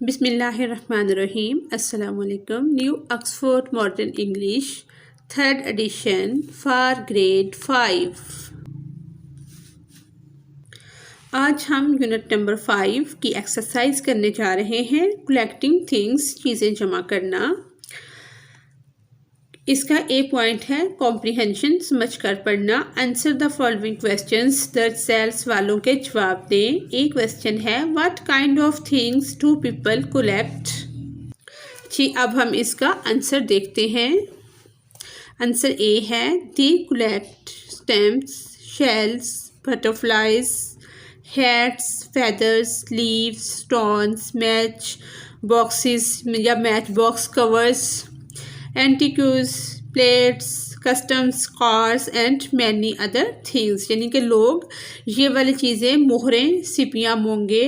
बिस्मिल्लाहिर्रहमानिर्रहीम। अस्सलामुअलैकुम। New Oxford modern English 3rd edition for grade 5। आज हम यूनिट नंबर 5 की एक्सरसाइज करने जा रहे हैं। कलेक्टिंग थिंग्स, चीज़ें जमा करना। इसका ए पॉइंट है कॉम्प्रिहेंशन, समझ कर पढ़ना। आंसर द फॉलोइंग क्वेश्चंस, दर्ज सेल्स वालों के जवाब दें। एक क्वेश्चन है what kind of things do people collect. जी, अब हम इसका आंसर देखते हैं। आंसर ए है they collect stamps, shells, butterflies, hats, feathers, leaves, stones, match boxes या match box covers, antiques, plates, customs, cars and many other things. यानी कि लोग ये वाली चीज़ें, मोहरें, सिपियाँ, मोंगे,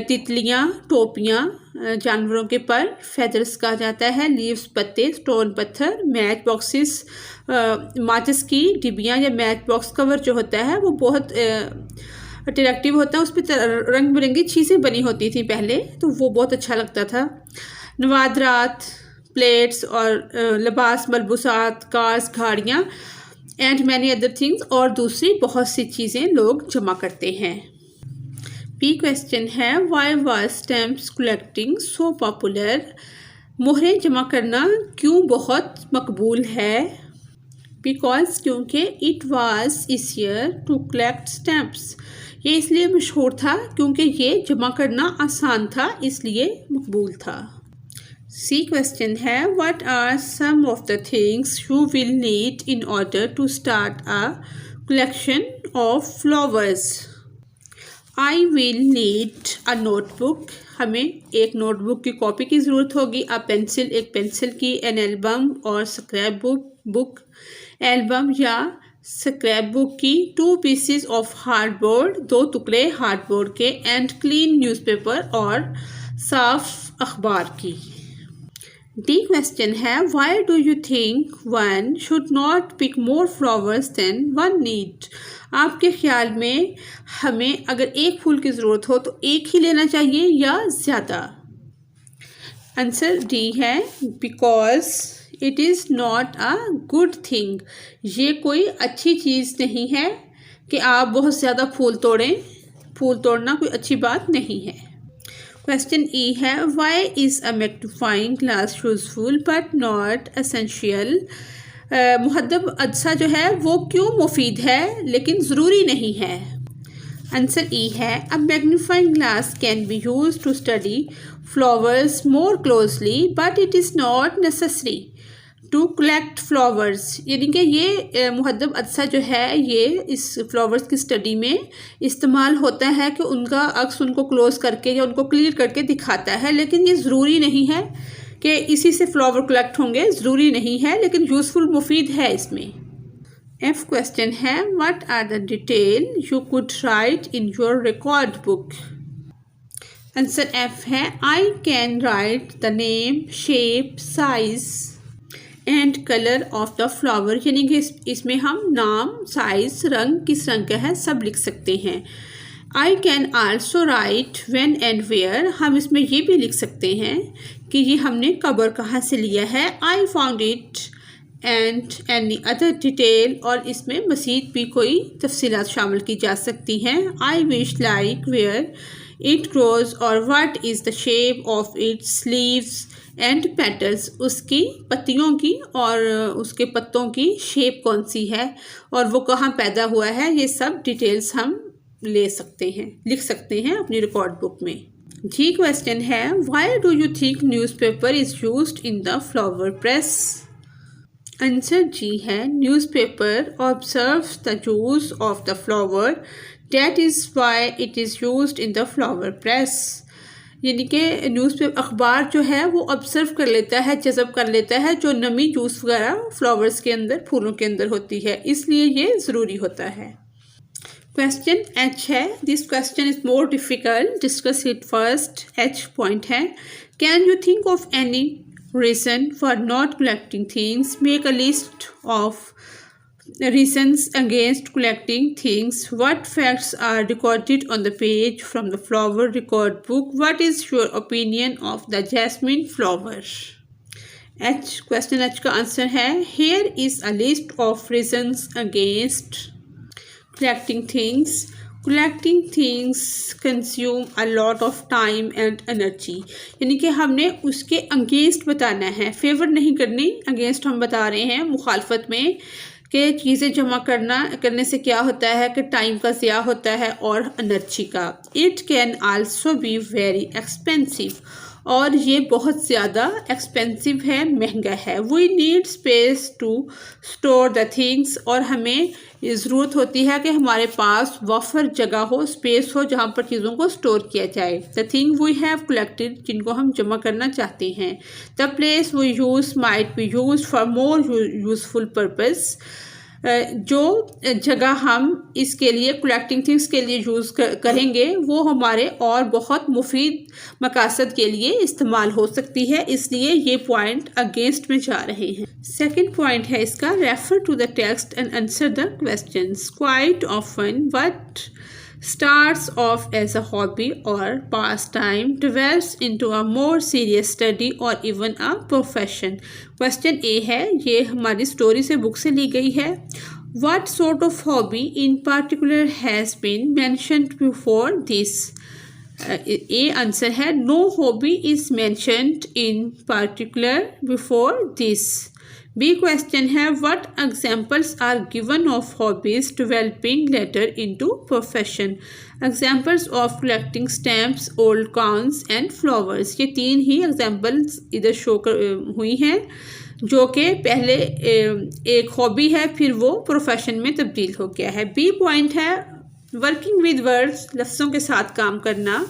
तितलियाँ, टोपियाँ, जानवरों के पर, फेदर्स कहा जाता है, लीव्स पत्ते, स्टोन पत्थर, मैच बॉक्सेस, माचिस की डिबियाँ या मैच बॉक्स कवर जो होता है वो बहुत अट्रैक्टिव होता है। उस पर रंग बिरंगी चीज़ें बनी होती थी पहले, तो वो बहुत अच्छा लगता था। नवादरात, प्लेट्स और लिबास, मलबूसात, कार्स, गाड़ियाँ एंड मैनी अदर थिंग्स, और दूसरी बहुत सी चीज़ें लोग जमा करते हैं। बी क्वेश्चन है why was stamps collecting so popular. मोहरें जमा करना क्यों बहुत मकबूल है। बिकॉज, क्योंकि it was easier to collect stamps, ये इसलिए मशहूर था क्योंकि ये जमा करना आसान था, इसलिए मकबूल था। सी क्वेश्चन है what are some of the things you will need in order to start a collection of flowers. I will need a notebook, हमें एक नोटबुक की कॉपी की ज़रूरत होगी। अ पेंसिल, एक पेंसिल की। एन एल्बम और स्क्रैप बुक, एल्बम या स्क्रैप बुक की। 2 पीसेस ऑफ हार्डबोर्ड, 2 टुकड़े हार्डबोर्ड के। एंड क्लीन न्यूज़पेपर, और साफ अखबार की। डी क्वेश्चन है why do you think one should not pick more flowers than one need. आपके ख्याल में हमें अगर एक फूल की ज़रूरत हो तो एक ही लेना चाहिए या ज़्यादा। आंसर डी है because it is not a good thing, ये कोई अच्छी चीज़ नहीं है कि आप बहुत ज़्यादा फूल तोड़ें। फूल तोड़ना कोई अच्छी बात नहीं है। क्वेश्चन ई है why is a magnifying glass useful but not essential. मुहद्दब अदसा जो है वो क्यों मुफीद है लेकिन ज़रूरी नहीं है। आंसर ई है a magnifying glass can be use to study flowers more closely but it is not necessary to collect flowers. यानी कि ये मुहद्दब अदसा जो है ये इस फ्लावर्स की स्टडी में इस्तेमाल होता है कि उनका अक्स उनको क्लोज करके या उनको क्लियर करके दिखाता है, लेकिन ये ज़रूरी नहीं है कि इसी से फ्लावर कलेक्ट होंगे, ज़रूरी नहीं है, लेकिन यूज़फुल, मुफीद है इसमें। एफ क्वेश्चन है what are the detail you could write in your record book. Answer F है I can write the name, shape, size and colour of the flower. यानी कि इसमें हम नाम, साइज, रंग, किस रंग का है, सब लिख सकते हैं। I can also write when and where, हम इसमें ये भी लिख सकते हैं कि ये हमने कब और कहाँ से लिया है। I found it and any other detail, और इसमें मज़ीद भी कोई तफसीलात शामिल की जा सकती हैं। I wish like where it grows, और what is the shape of its leaves and petals, उसकी पत्तियों की और उसके पत्तों की शेप कौन सी है और वो कहाँ पैदा हुआ है, ये सब डिटेल्स हम ले सकते हैं, लिख सकते हैं अपनी रिकॉर्ड बुक में। जी क्वेश्चन है why do you think newspaper is used in the flower press. Answer G है newspaper observes the use of the flower, that is why it is used in the flower press. यानी कि newspaper, अखबार जो है वो observe कर लेता है, जज़ब कर लेता है जो नमी, जूस वगैरह फ्लावर्स के अंदर, फूलों के अंदर होती है, इसलिए ये ज़रूरी होता है। क्वेश्चन एच है this question is more difficult, discuss it first. H point है can you think of any reason for not collecting things, make a list of reasons against collecting things. What facts are recorded on the page from the flower record book? What is your opinion of the jasmine flower? Question H का answer है here is a list of reasons against collecting things. Collecting things consume a lot of time and energy. यानी कि हमने उसके against बताना है, favour नहीं करनी, अगेंस्ट हम बता रहे हैं मुखालफत में कि चीज़ें जमा करने से क्या होता है कि टाइम का ज़िया होता है और एनर्जी का. It can also be very expensive, और ये बहुत ज़्यादा एक्सपेंसिव है, महंगा है. We need space to store the things, और हमें ज़रूरत होती है कि हमारे पास वफर जगह हो, स्पेस हो जहाँ पर चीज़ों को स्टोर किया जाए. The thing we have collected, जिनको हम जमा करना चाहते हैं. The place we use might be use for more useful purpose. जो जगह हम इसके लिए कलेक्टिंग थिंग्स के लिए यूज़ करेंगे वो हमारे और बहुत मुफीद मकासद के लिए इस्तेमाल हो सकती है, इसलिए ये पॉइंट अगेंस्ट में जा रहे हैं. सेकंड पॉइंट है इसका refer to the text and answer the questions. Quite often what starts off as a hobby or pastime develops into a more serious study or even a profession. Question A है, ये हमारी story से book से ली गई है. What sort of hobby in particular has been mentioned before this? A answer है no hobby is mentioned in particular before this. B question है what examples are given of hobbies developing later into profession. Examples of collecting stamps, old coins and flowers. ये तीन ही examples इधर show हुई हैं जो कि पहले एक हॉबी है, फिर वो प्रोफेशन में तब्दील हो गया है. बी पॉइंट है वर्किंग विद वर्ड्स, लफ्ज़ों के साथ काम करना.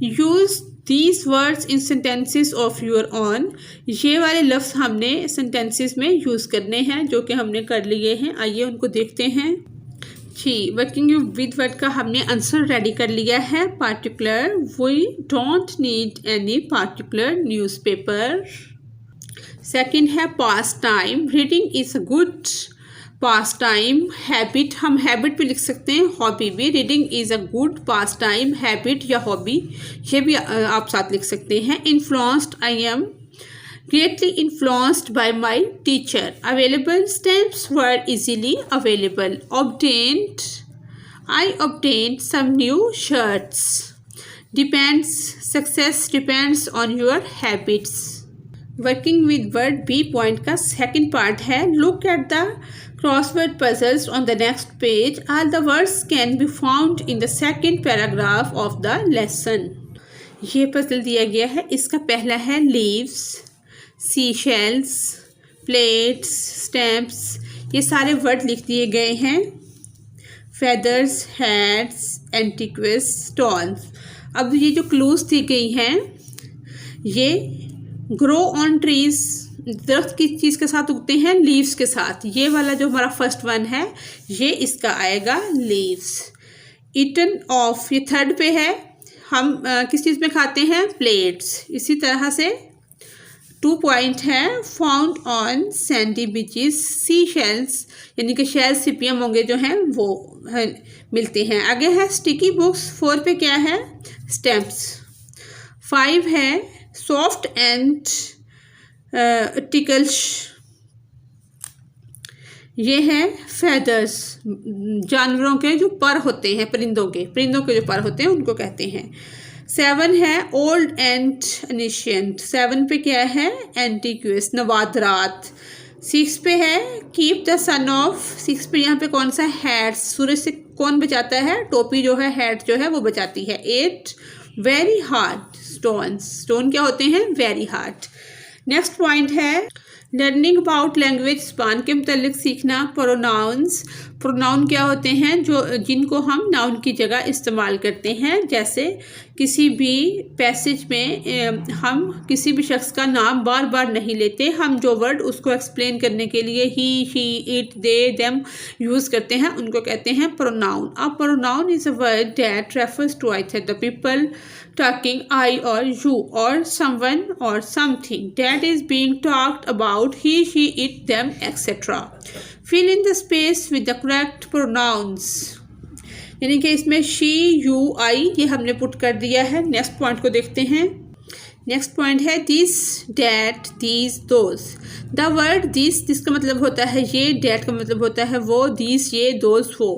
Use these words in sentences of your own. ये वाले लफ्ज़ हमने sentences में यूज़ करने हैं जो कि हमने कर लिए हैं. आइए उनको देखते हैं. जी, वर्किंग विद वर्ड का हमने आंसर रेडी कर लिया है. Particular, we don't need any particular newspaper. Second है pastime, reading is a good pastime. Habit, हम हैबिट भी लिख सकते हैं, हॉबी भी. Reading is a good pastime, habit या हॉबी, ये भी आप साथ लिख सकते हैं. Influenced, I am greatly influenced by my teacher. Available, stamps were easily available. Obtained, I obtained some new shirts. Depends, success depends on your habits. Working with word, B point का second part है look at the crossword puzzles on the next page. All the words can be found in the second paragraph of the lesson. ये puzzle दिया गया है. इसका पहला है leaves, seashells, plates, stamps. ये सारे वर्ड लिख दिए गए हैं. feathers, hats, antiques, stones. अब ये जो क्लूज दी गई हैं ये ग्रो ऑन ट्रीज, दरख्त किस चीज़ के साथ उगते हैं, लीव्स के साथ. ये वाला जो हमारा फर्स्ट वन है ये इसका आएगा लीव्स. ईटन ऑफ, ये थर्ड पे है. हम किस चीज़ में खाते हैं, प्लेट्स. इसी तरह से 2 पॉइंट है found on Sandy beaches, sea shells, यानी कि शेल सिपियाँ मोंगे जो हैं वो मिलते हैं. आगे है स्टिकी बुक्स. 4 पे क्या है, स्टैम्प्स. 5 है सॉफ्ट एंड टिकल्स, ये है फेदर्स, जानवरों के जो पर होते हैं, परिंदों के जो पर होते हैं उनको कहते हैं. 7 है ओल्ड एंड एनिशियंट. 7 पे क्या है, एंटीक्यूस, नवादरात. 6 पे है कीप द सन ऑफ. 6 पे यहाँ पे कौन सा, हैट, सूरज से कौन बचाता है, टोपी जो है, हैट जो है वो बचाती है. 8 वेरी हार्ड स्टोन्स, स्टोन क्या होते हैं, वेरी हार्ड. नेक्स्ट पॉइंट है लर्निंग अबाउट लैंग्वेज, ज़बान के मुतल्लिक सीखना. प्रोनाउंस, प्रोनाउन क्या होते हैं? जिनको हम नाउन की जगह इस्तेमाल करते हैं। जैसे किसी भी पैसेज में हम किसी भी शख्स का नाम बार बार नहीं लेते, हम जो वर्ड उसको एक्सप्लेन करने के लिए he, she, it, they, them use करते हैं, उनको कहते हैं pronoun. A pronoun is a word that refers to either the people talking, I or you, or someone or something that is being talked about, he, she, it, them, etc. Fill in the space with the correct pronouns. यानी कि इसमें she, you, I ये हमने put कर दिया है। Next point को देखते हैं। नेक्स्ट पॉइंट है this, that, these, those. The word this का मतलब होता है ये, डैट का मतलब होता है वो, these ये, those वो।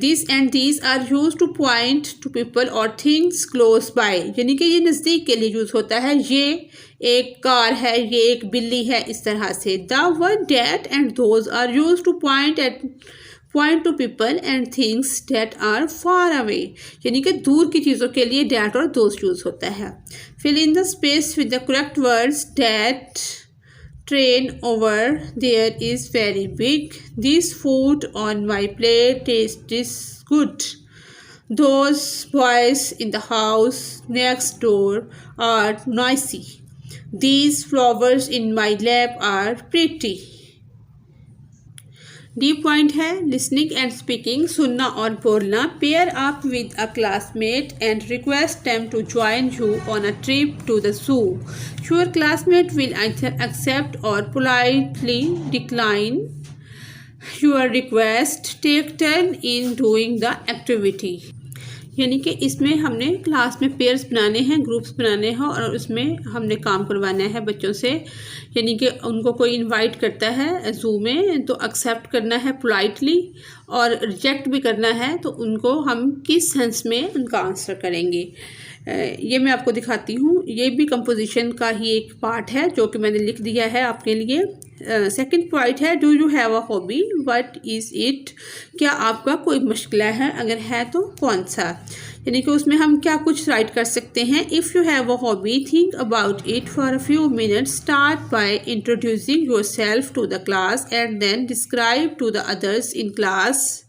This and these are use to point to people और थिंग्स क्लोज बाय, यानी कि ये नज़दीक के लिए यूज़ होता है। ये एक कार है, ये एक बिल्ली है, इस तरह से। The word that and those are use to point to people and things that are far away, यानी कि दूर की चीज़ों के लिए डैट और दोज यूज़ होता है। Fill in the space with the correct words. That train over there is very big. This food on my plate tastes good. Those boys in the house next door are noisy. These flowers in my lap are pretty. D point है listening and speaking, सुनना और बोलना। Pair up with a classmate and request them to join you on a trip to the zoo. Your classmate will either accept or politely decline your request. Take turn in doing the activity. यानी कि इसमें हमने class में pairs बनाने हैं, groups बनाने हैं और उसमें हमने काम करवाना है बच्चों से। यानी कि उनको कोई इनवाइट करता है जू में तो एक्सेप्ट करना है पोलाइटली, और रिजेक्ट भी करना है तो उनको हम किस सेंस में उनका आंसर करेंगे। ये मैं आपको दिखाती हूँ। ये भी कंपोजिशन का ही एक पार्ट है जो कि मैंने लिख दिया है आपके लिए। सेकंड पॉइंट है do you have a hobby, what is it, क्या आपका कोई मशगला है, अगर है तो कौन सा। यानी कि उसमें हम क्या कुछ राइट कर सकते हैं। If you have a hobby think about it for a few minutes, start by introducing yourself to the class and then describe to the others in class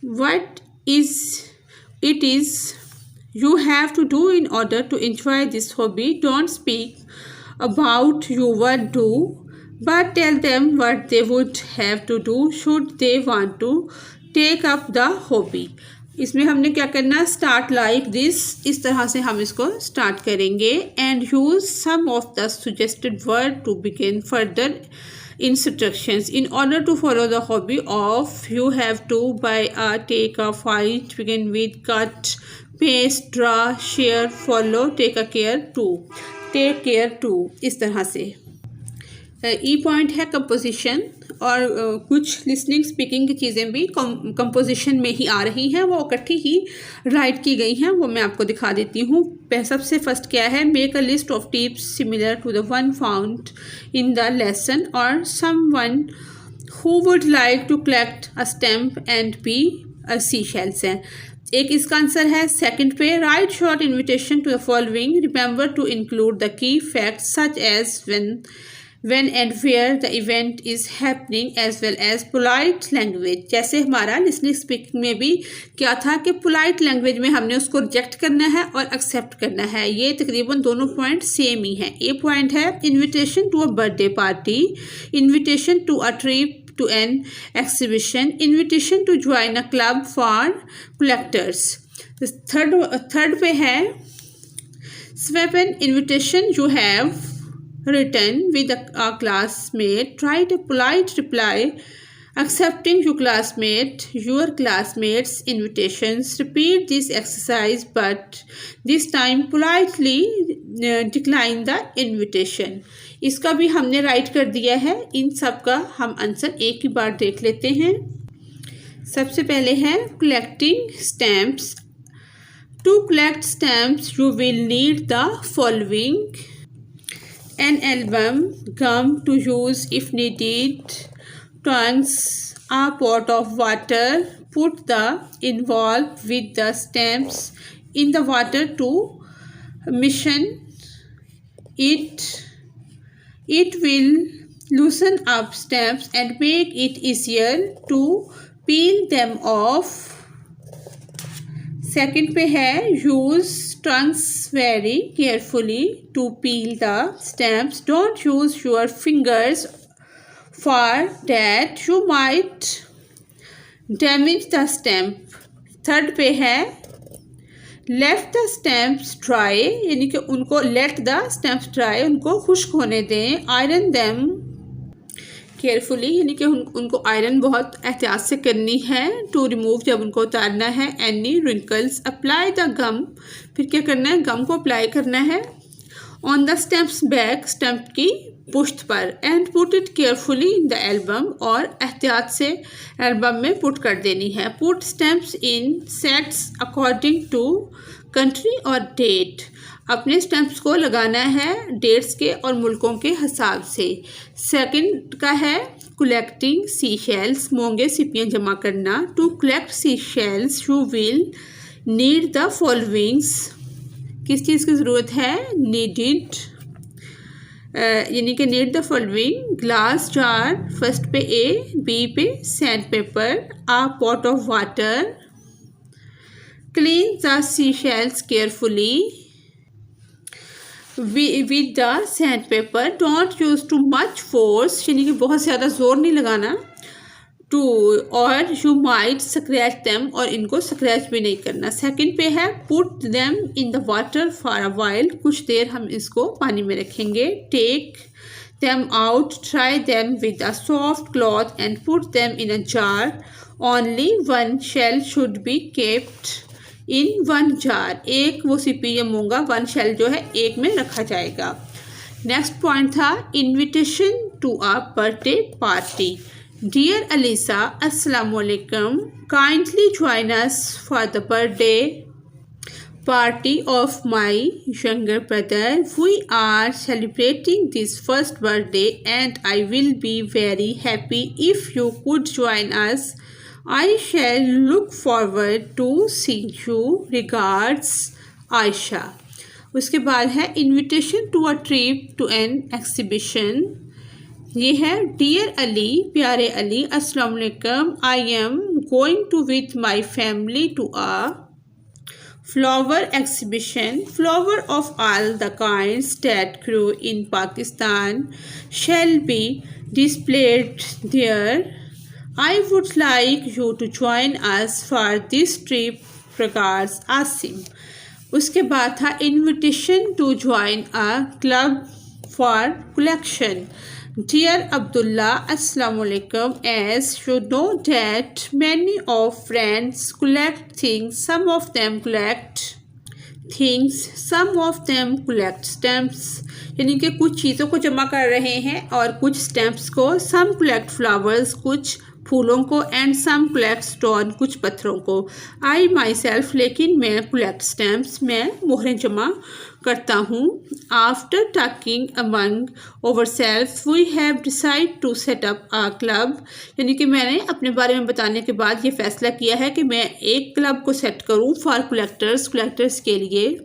what is it is you have to do in order to enjoy this hobby. Don't speak about your work do, but tell them what they would have to do should they want to take up the hobby. इसमें हमने क्या करना, start like this, इस तरह से हम इसको start करेंगे। And use some of the suggested word to begin further instructions. In order to follow the hobby of, you have to buy a, take a, fight, begin with, cut, paste, draw, share, follow, take a care to, इस तरह से। ई point है composition, और कुछ listening speaking की चीज़ें भी composition में ही आ रही हैं, वो इकट्ठी ही राइट की गई हैं, वो मैं आपको दिखा देती हूँ। सबसे फर्स्ट क्या है, make a list of tips similar to the one found in the lesson और someone who would like to collect a stamp and be a seashells है। एक इसका आंसर है। सेकंड पे write short invitation to the following, remember to include the key facts such as when and where the event is happening as well as polite language। जैसे हमारा listening speaking में भी क्या था कि पोलाइट लैंग्वेज में हमने उसको रिजेक्ट करना है और एक्सेप्ट करना है। ये तकरीबन दोनों पॉइंट सेम ही हैं। ए पॉइंट है invitation to a birthday party, invitation to a trip to an exhibition, invitation to join a club for collectors. Third पे है swap an invitation you have written with a classmate, write a polite reply accepting your classmates invitations. Repeat this exercise but this time politely decline the invitation। इसका भी हमने right कर दिया है। इन सब का हम आंसर एक ही बार देख लेते हैं। सबसे पहले है collecting stamps। To collect stamps you will need the following: an album, gum to use if needed, tongs, a pot of water. Put the envelope with the stamps in the water to moisten it. It will loosen up stamps and make it easier to peel them off. Second पे है use tongues very carefully to peel the stamps. Don't use your fingers for that you might damage the stamp. Third पे है let the stamps dry, यानी कि उनको let the stamps dry, उनको खुश्क होने दें. आयरन देम केयरफुली, यानी कि उनको आयरन बहुत एहतियात से करनी है. टू रिमूव, जब उनको उतारना है. Any wrinkles. Apply the gum, फिर क्या करना है, गम को अप्लाई करना है. On the stamps back, stamp की पुश्त पर. And put it carefully in the album, और एहतियात से एल्बम में पुट कर देनी है. Put stamps in sets according to country और डेट. अपने स्टैम्प्स को लगाना है डेट्स के और मुल्कों के हिसाब से. सेकंड का है कलेक्टिंग सी शेल्स, मोंगे सिपियाँ जमा करना. To collect sea shells you will need the followings. किस चीज़ की ज़रूरत है, नीडिड, यानी कि need the following. Glass jar, first पे ए, बी पे sandpaper. A pot of water. Clean the sea shells carefully with the sandpaper. Don't use too much force, यानी कि बहुत ज़्यादा ज़ोर नहीं लगाना. टू और you might scratch them, और इनको स्क्रैच भी नहीं करना. सेकंड पे है put them in the water for a while, कुछ देर हम इसको पानी में रखेंगे. Take them out, try them with a soft cloth and put them in a jar. Only one shell should be kept in one jar. एक वो CP या मूंगा, वन शेल जो है एक में रखा जाएगा. नेक्स्ट पॉइंट था invitation to a birthday party. Dear Alisa, अस्सलाम वालेकुम. Kindly join us for the birthday party of my younger brother. We are celebrating this first birthday and I will be very happy if you could join us. I shall look forward to seeing you. Regards, Aisha. उसके बाद है invitation to a trip to an exhibition. ये है dear Ali, प्यारे अली, अस्सलाम वालेकुम. I am going to with my family to a flower exhibition. Flower of all the kinds that grow in Pakistan shall be displayed there. I would like you to join us for this trip. Regards, Asim. उसके बाद था invitation to join a club for collection. Dear Abdullah, Assalamu alaikum. As you know that many of friends collect things. Some of them collect things, some of them collect stamps. यानी कि कुछ चीज़ों को जमा कर रहे हैं और कुछ स्टैम्प्स को. Some collect flowers, कुछ फूलों को. एंड सम कलेक्ट स्टोन, कुछ पत्थरों को. आई माई सेल्फ, लेकिन मैं कलेक्ट स्टैम्प्स, मैं मोहरें जमा करता हूँ. After talking among over self we have decide to set up a club. यानी कि मैंने अपने बारे में बताने के बाद ये फैसला किया है कि मैं एक क्लब को सेट करूँ फॉर कलेक्टर्स के लिए.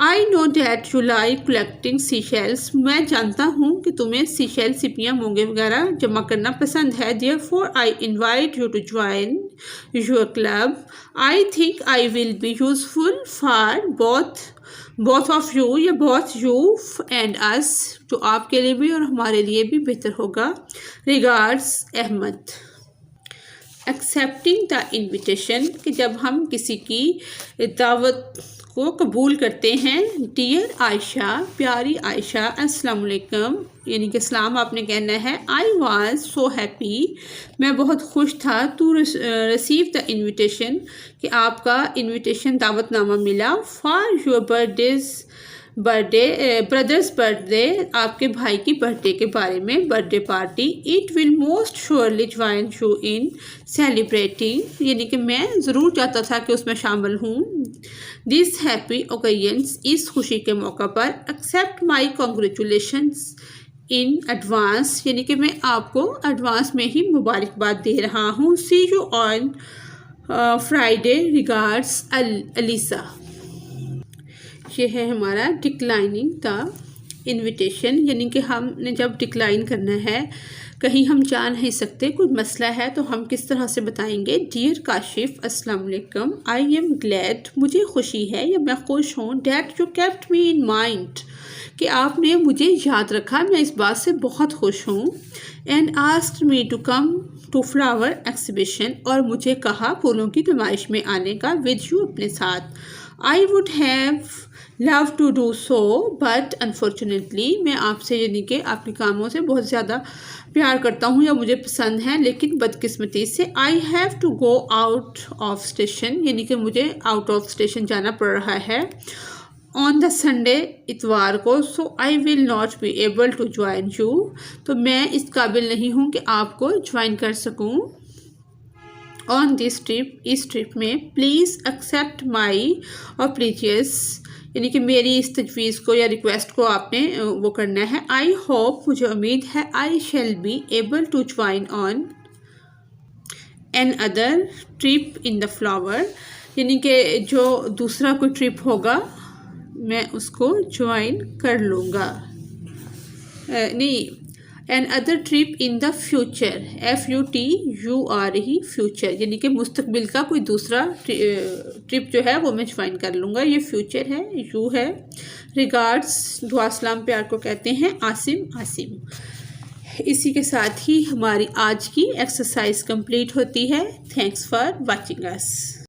I know that you like collecting sea shells. मैं जानता हूँ कि तुम्हें सी शेल, सिपियाँ, मूंगे वगैरह जमा करना पसंद है. Therefore I invite you to join your club. I think I will be useful for both of you, या बोथ यू एंड अस, तो आपके लिए भी और हमारे लिए भी बेहतर होगा. Regards, Ahmed. Accepting the invitation, कि जब हम किसी की दावत को कबूल करते हैं. डियर आयशा, प्यारी आयशा, अस्सलाम वालेकुम, यानी कि सलाम आपने कहना है. आई वॉज सो हैप्पी, मैं बहुत खुश था. टू रिसीव द इन्विटेशन, कि आपका इन्विटेशन दावतनामा मिला. फॉर योर ब्रदर्स बर्थडे, आपके भाई की बर्थडे के बारे में, birthday party. It will most surely join you in celebrating, यानी कि मैं ज़रूर चाहता था कि उसमें शामिल हूँ. दिस हैप्पी ओकेजन्स, इस खुशी के मौका पर. Accept my congratulations in advance, यानी कि मैं आपको एडवांस में ही मुबारकबाद दे रहा हूँ. See you on Friday. Regards, Alisa. ये है हमारा डिक्लाइनिंग द इनविटेशन, यानी कि हमने जब डिक्लाइन करना है, कहीं हम जा नहीं सकते, कोई मसला है, तो हम किस तरह से बताएंगे। डियर काशिफ, अस्सलाम वालेकुम, आई एम ग्लैड, मुझे खुशी है या मैं खुश हूँ, that you kept me in mind, कि आपने मुझे याद रखा, मैं इस बात से बहुत खुश हूँ। And asked me to come to flower exhibition, और मुझे कहा फूलों की नुमाइश में आने का, विद यू, अपने साथ। I would have love to do so but unfortunately, मैं आपसे यानी कि आपके कामों से बहुत ज़्यादा प्यार करता हूँ या मुझे पसंद है, लेकिन बदकिस्मती से I have to go out of station, यानी कि मुझे आउट ऑफ स्टेशन जाना पड़ रहा है ऑन द संडे, इतवार को। So I will not be able to join you, तो मैं इस काबिल नहीं हूँ कि आपको ज्वाइन कर सकूँ ऑन दिस ट्रिप, इस ट्रिप में। प्लीज़ एक्सेप्ट माई और प्लीजियस, यानी कि मेरी इस तजवीज़ को या रिक्वेस्ट को आपने वो करना है। आई होप, मुझे उम्मीद है, I shall be able to join on an other trip in the flower, यानी कि जो दूसरा कोई ट्रिप होगा मैं उसको ज्वाइन कर लूँगा। नहीं, N other trip in the future, FUTUR ही, फ्यूचर, यानी कि मुस्तकबिल का कोई दूसरा ट्रिप जो है वो मैं ज्वाइन कर लूँगा। ये फ्यूचर है, यू है। रिगार्ड्स, दुआ सलाम प्यार को कहते हैं, आसिम। इसी के साथ ही हमारी आज की एक्सरसाइज कंप्लीट होती है। Thanks for watching us.